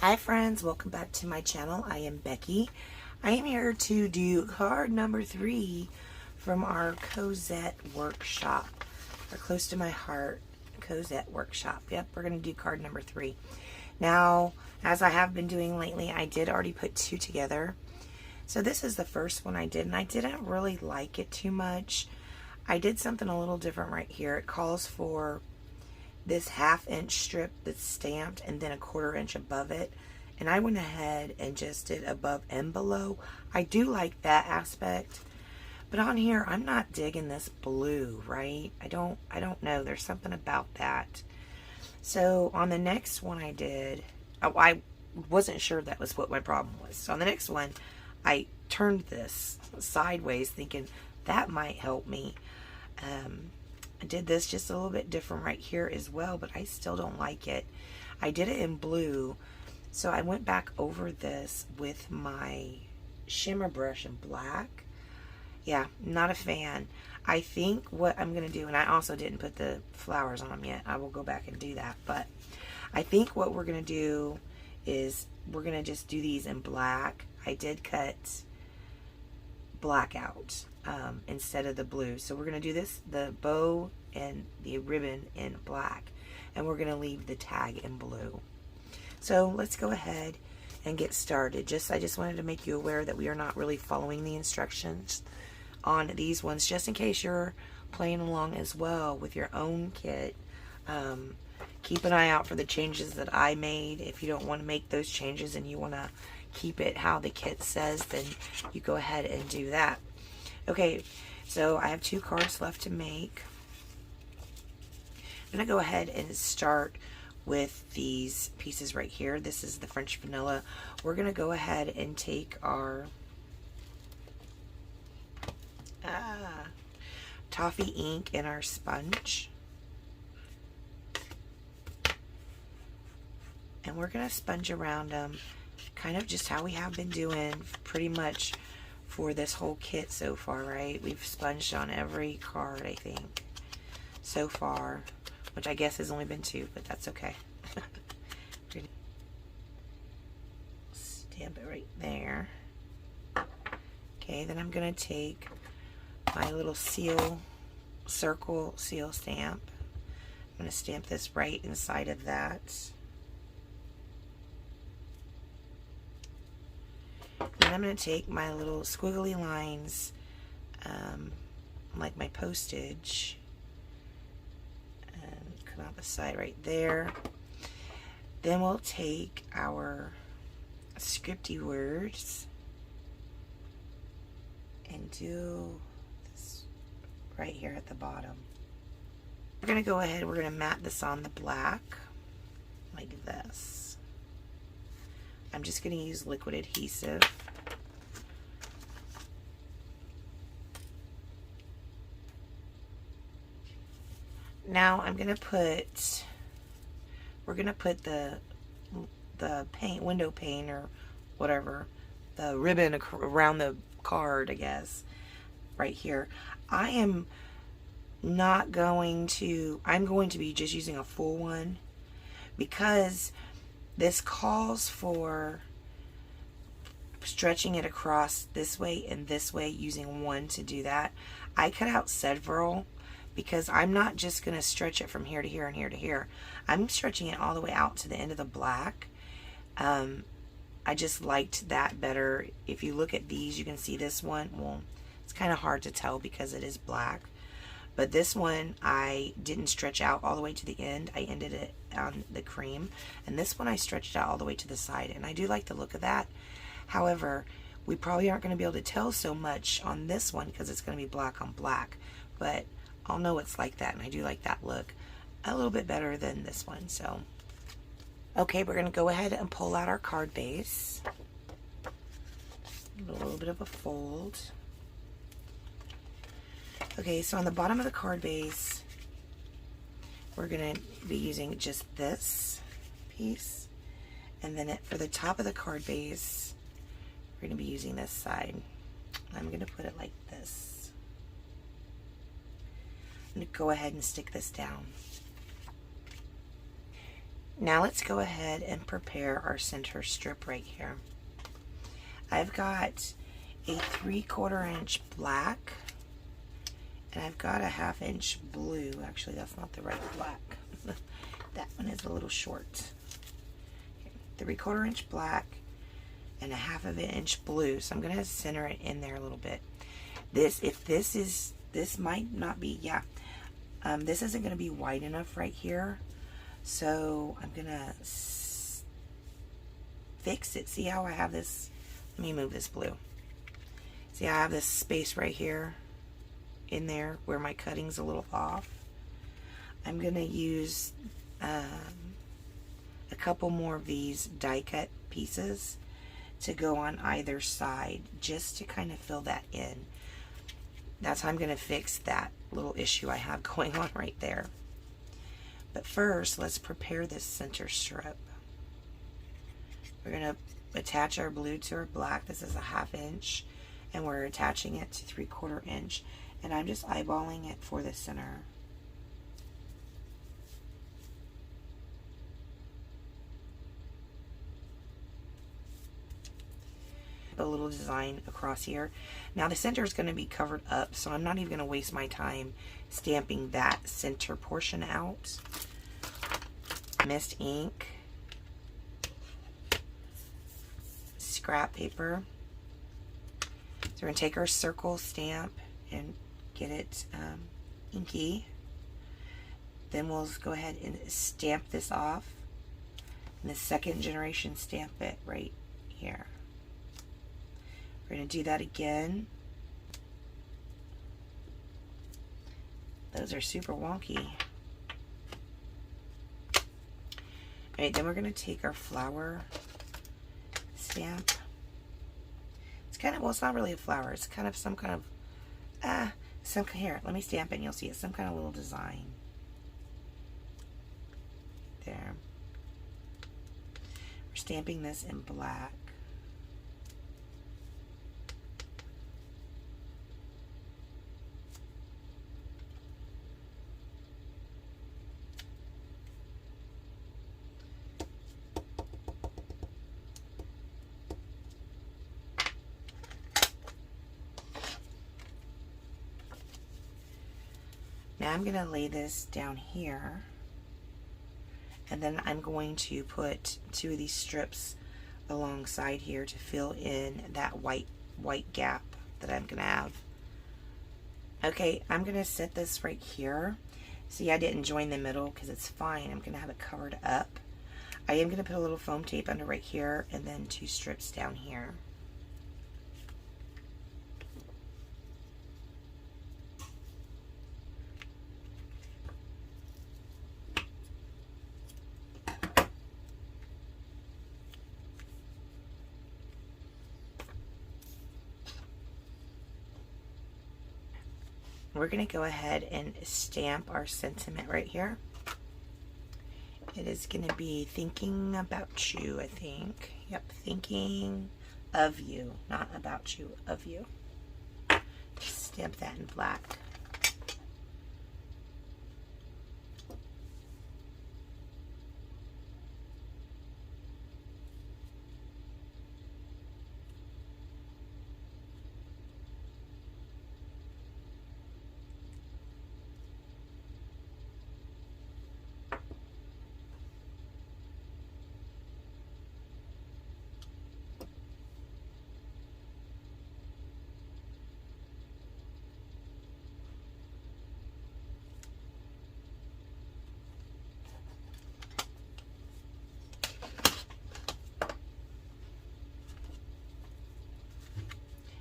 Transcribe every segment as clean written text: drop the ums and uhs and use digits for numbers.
Hi friends, welcome back to my channel. I am Becky. I am here to do card number 3 from our Cosette workshop, or close to my heart Cosette workshop. Yep, we're going to do card number 3. Now, as I have been doing lately, I did already put 2 together. So this is the first one I did, and I didn't really like it too much. I did something a little different right here. It calls for this 1/2 inch strip that's stamped and then a 1/4 inch above it, and I went ahead and just did above and below. I do like that aspect, but on here I'm not digging this blue, right? I don't know, there's something about that. So on the next one I did, I wasn't sure that was what my problem was. So on the next one I turned this sideways thinking that might help me. I did this just a little bit different right here as well, but I still don't like it. I did it in blue, so I went back over this with my shimmer brush in black. Yeah, not a fan. I think what I'm going to do, and I also didn't put the flowers on them yet. I will go back and do that, but I think what we're going to do is we're going to just do these in black. I did cut black out instead of the blue. So we're going to do this, the bow and the ribbon in black, and we're going to leave the tag in blue. So let's go ahead and get started. I just wanted to make you aware that we are not really following the instructions on these ones, just in case you're playing along as well with your own kit. Keep an eye out for the changes that I made. If you don't want to make those changes and you want to keep it how the kit says, then you go ahead and do that. Okay, so I have 2 cards left to make. I'm going to go ahead and start with these pieces right here. This is the French vanilla. We're going to go ahead and take our toffee ink and our sponge. And we're going to sponge around them, kind of just how we have been doing pretty much for this whole kit so far, right? We've sponged on every card, I think, so far, which I guess has only been 2, but that's okay. Stamp it right there. Okay, then I'm going to take my little circle seal stamp. I'm going to stamp this right inside of that. And I'm going to take my little squiggly lines, like my postage, and come out the side right there. Then we'll take our scripty words and do this right here at the bottom. We're going to go ahead, we're going to mat this on the black like this. I'm just going to use liquid adhesive. Now I'm going to put, we're going to put the paint, window pane or whatever, the ribbon around the card, I guess, right here. I am not going to, I'm going to be just using a full one because this calls for stretching it across this way and this way using one to do that. I cut out several because I'm not just going to stretch it from here to here and here to here. I'm stretching it all the way out to the end of the black. I just liked that better. If you look at these, you can see this one. Well, it's kind of hard to tell because it is black. But this one, I didn't stretch out all the way to the end. I ended it on the cream. And this one, I stretched out all the way to the side. And I do like the look of that. However, we probably aren't going to be able to tell so much on this one because it's going to be black on black. But I'll know it's like that. And I do like that look a little bit better than this one. So, okay, we're going to go ahead and pull out our card base. A little bit of a fold. Okay, so on the bottom of the card base, we're going to be using just this piece. And then for the top of the card base, we're going to be using this side. I'm going to put it like this. I'm going to go ahead and stick this down. Now let's go ahead and prepare our center strip right here. I've got a 3/4 inch black, and I've got a 1/2 inch blue. Actually, that's not the right black. That one is a little short. 3/4 inch black and a 1/2 inch blue. So I'm going to center it in there a little bit. This might not be, this isn't going to be wide enough right here. So I'm going to fix it. See how I have this? Let me move this blue. See, I have this space right here in there where my cutting's a little off. I'm going to use a couple more of these die cut pieces to go on either side just to kind of fill that in. That's how I'm going to fix that little issue I have going on right there. But first, let's prepare this center strip. We're going to attach our blue to our black. This is a 1/2 inch, and we're attaching it to 3/4 inch. And I'm just eyeballing it for the center. A little design across here. Now the center is going to be covered up, so I'm not even going to waste my time stamping that center portion out. Mist ink, scrap paper. So we're going to take our circle stamp and get it inky. Then we'll go ahead and stamp this off, and the second generation stamp it right here. We're going to do that again. Those are super wonky. Alright, then we're going to take our flower stamp. It's kind of, well, it's not really a flower. It's kind of some kind of, here, let me stamp it and you'll see it's some kind of little design. There. We're stamping this in black. Now I'm going to lay this down here, and then I'm going to put 2 of these strips alongside here to fill in that white gap that I'm going to have. Okay, I'm going to set this right here. See, I didn't join the middle because it's fine. I'm going to have it covered up. I am going to put a little foam tape under right here and then 2 strips down here. We're going to go ahead and stamp our sentiment right here. It is going to be thinking about you, I think. Yep, thinking of you, not about you, of you. Just stamp that in black.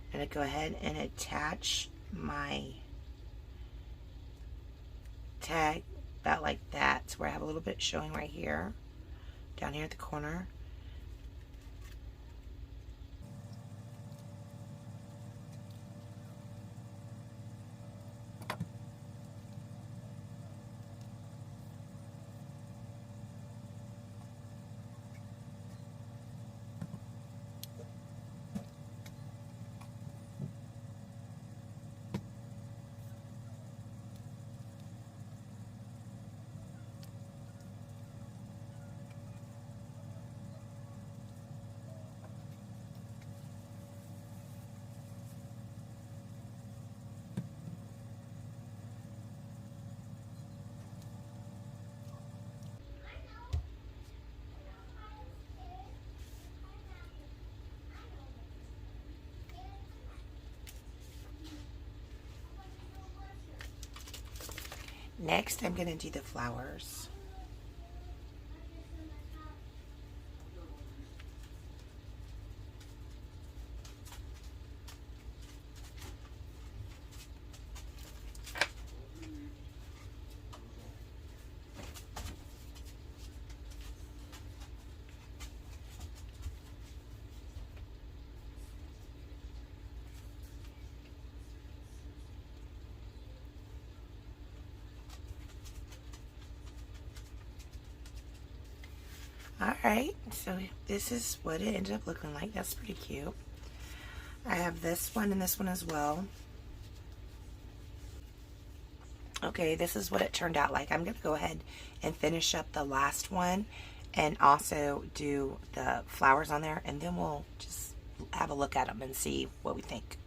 I'm going to go ahead and attach my tag about like that, so where I have a little bit showing right here, down here at the corner. Next, I'm going to do the flowers. Alright, so this is what it ended up looking like. That's pretty cute. I have this one and this one as well. Okay, this is what it turned out like. I'm going to go ahead and finish up the last one and also do the flowers on there, and then we'll just have a look at them and see what we think.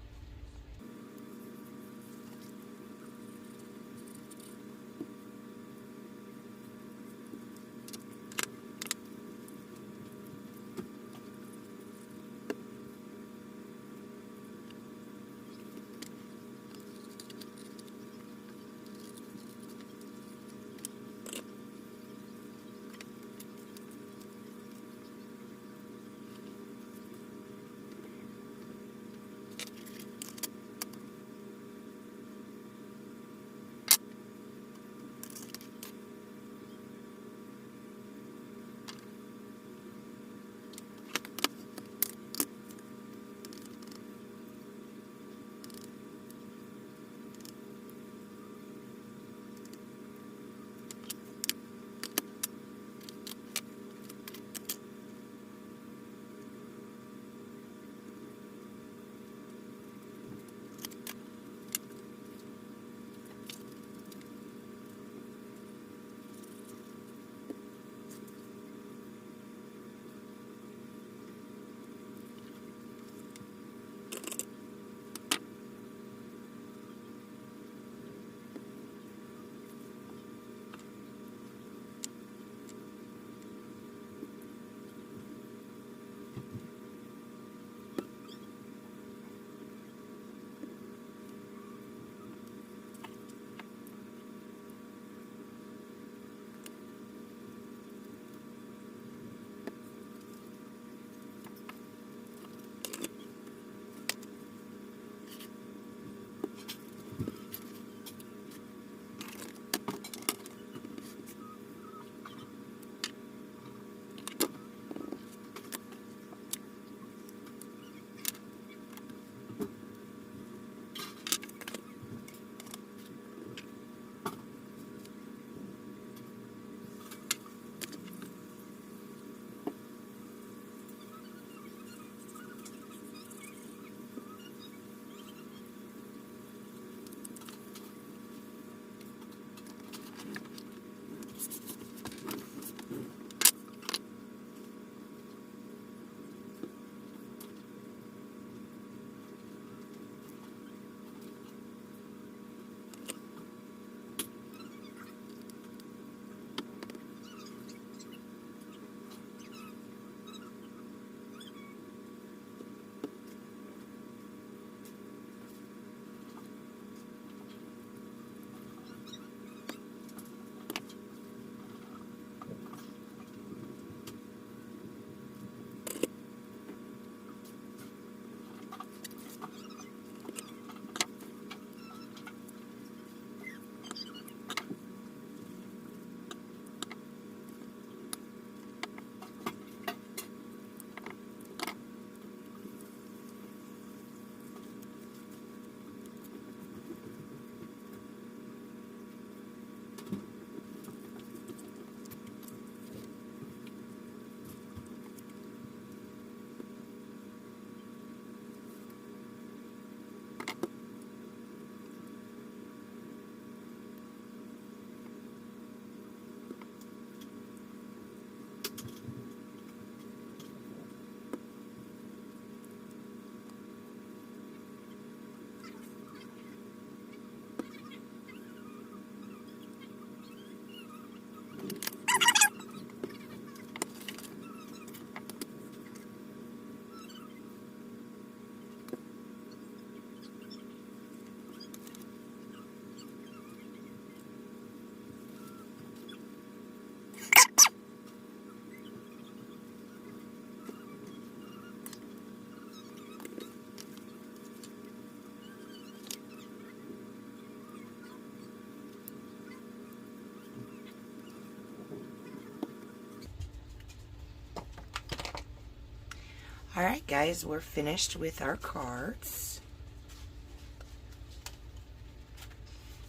Alright guys, we're finished with our cards.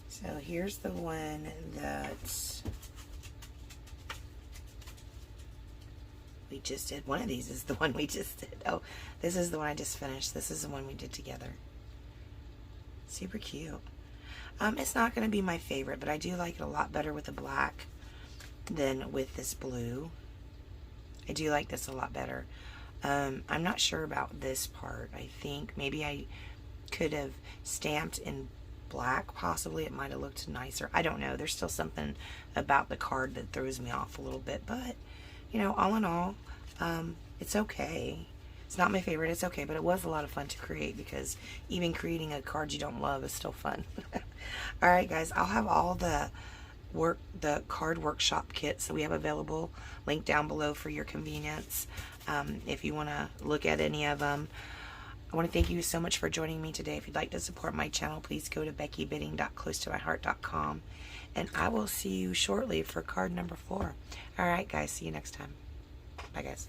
So here's the one that we just did. One of these is the one we just did. Oh, this is the one I just finished. This is the one we did together. Super cute. It's not going to be my favorite, but I do like it a lot better with the black than with this blue. I do like this a lot better. I'm not sure about this part. I think maybe I could have stamped in black. Possibly it might have looked nicer. I don't know. There's still something about the card that throws me off a little bit, but you know, all in all, it's okay. It's not my favorite, it's okay, but it was a lot of fun to create because even creating a card you don't love is still fun. Alright guys, I'll have all the card workshop kits that we have available linked down below for your convenience. If you want to look at any of them. I want to thank you so much for joining me today. If you'd like to support my channel, please go to beckybidding.closetomyheart.com, and I will see you shortly for card number 4. Alright guys, see you next time. Bye guys.